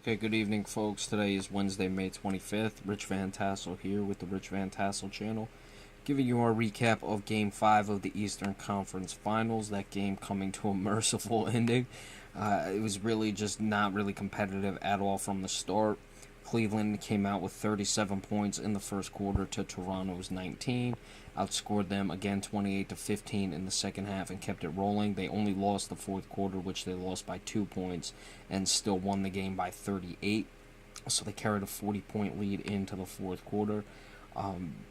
Okay, good evening, folks. Today is Wednesday, May 25th. Rich Van Tassel here with the Rich Van Tassel channel, giving you a recap of Game 5 of the Eastern Conference Finals. That game coming to a merciful ending. It was really just not really competitive at all from the start. Cleveland came out with 37 points in the first quarter to Toronto's 19. Outscored them again 28-15 in the second half and kept it rolling. They only lost the fourth quarter, which they lost by 2 points, and still won the game by 38. So they carried a 40-point lead into the fourth quarter.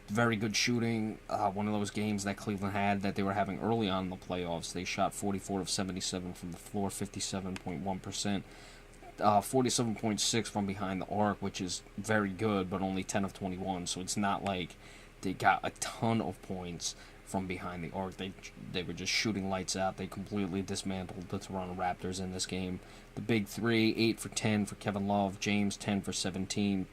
Very good shooting. One of those games that Cleveland had that they were having early on in the playoffs. They shot 44 of 77 from the floor, 57.1%. 47.6 from behind the arc, which is very good, but only 10 of 21. So it's not like they got a ton of points from behind the arc. They were just shooting lights out. They completely dismantled the Toronto Raptors in this game. The big three: 8 for 10 for Kevin Love, James 10 for 17,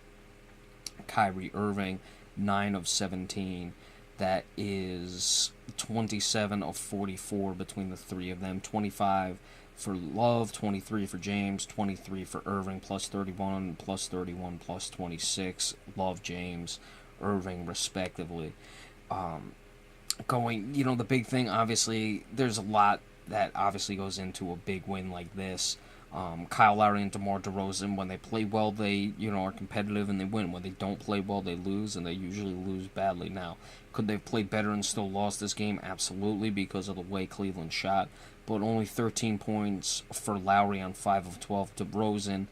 Kyrie Irving 9 of 17. That is 27 of 44 between the three of them. 25 for Love, 23 for James, 23 for Irving, plus 31, plus 31, plus 26. Love, James, Irving, respectively. The big thing, obviously, there's a lot that obviously goes into a big win like this. Kyle Lowry and DeMar DeRozan, when they play well, they are competitive and they win. When they don't play well, they lose, and they usually lose badly. Now, could they have played better and still lost this game? Absolutely, because of the way Cleveland shot. But only 13 points for Lowry on 5 of 12. DeRozan,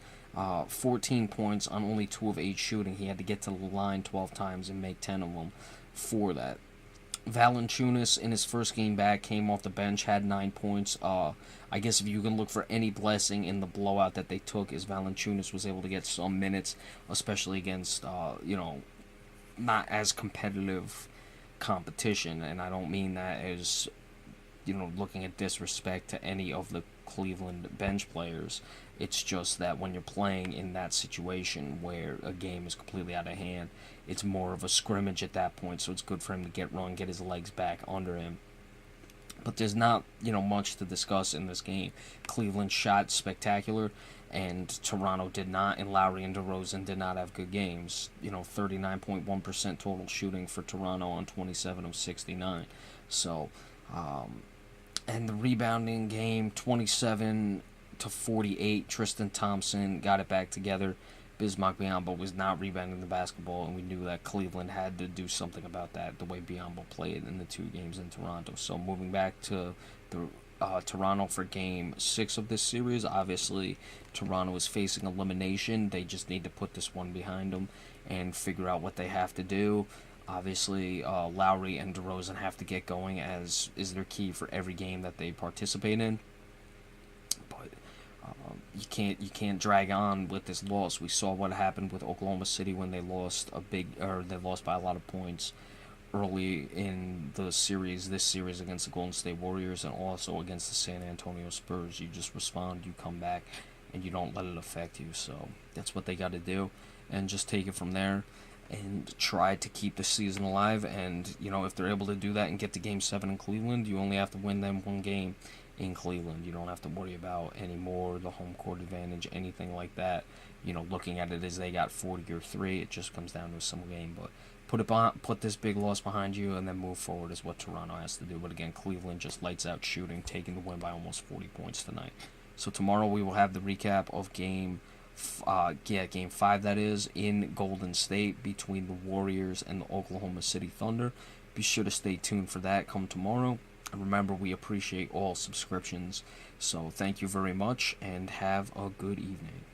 14 points on only 2 of 8 shooting. He had to get to the line 12 times and make 10 of them for that. Valanciunas, in his first game back, came off the bench, had 9 points. I guess if you can look for any blessing in the blowout that they took, is Valanciunas was able to get some minutes, especially against, not as competitive competition. And I don't mean that as, looking at disrespect to any of the Cleveland bench players. It's just that when you're playing in that situation where a game is completely out of hand, it's more of a scrimmage at that point, so it's good for him to get his legs back under him. But there's not, much to discuss in this game. Cleveland shot spectacular, and Toronto did not, and Lowry and DeRozan did not have good games. 39.1% total shooting for Toronto on 27 of 69. So, and the rebounding game, 27-48. Tristan Thompson got it back together. Bismack Biyombo was not rebounding the basketball, and we knew that Cleveland had to do something about that, the way Biyombo played in the 2 games in Toronto. So moving back to the Toronto for Game 6 of this series, obviously Toronto is facing elimination. They just need to put this one behind them and figure out what they have to do. Obviously, Lowry and DeRozan have to get going, as is their key for every game that they participate in. But you can't drag on with this loss. We saw what happened with Oklahoma City when they lost they lost by a lot of points early in the series. This series against the Golden State Warriors and also against the San Antonio Spurs. You just respond, you come back, and you don't let it affect you. So that's what they got to do, and just take it from there and try to keep the season alive. And if they're able to do that and get to Game 7 in Cleveland, you only have to win them one game in Cleveland. You don't have to worry about any more the home court advantage, anything like that. Looking at it as they got 40 or 3, it just comes down to a simple game. But put this big loss behind you and then move forward is what Toronto has to do. But again, Cleveland just lights out shooting, taking the win by almost 40 points tonight. So tomorrow we will have the recap of Game 5, that is, in Golden State between the Warriors and the Oklahoma City Thunder. Be sure to stay tuned for that come tomorrow. And remember, we appreciate all subscriptions. So thank you very much, and have a good evening.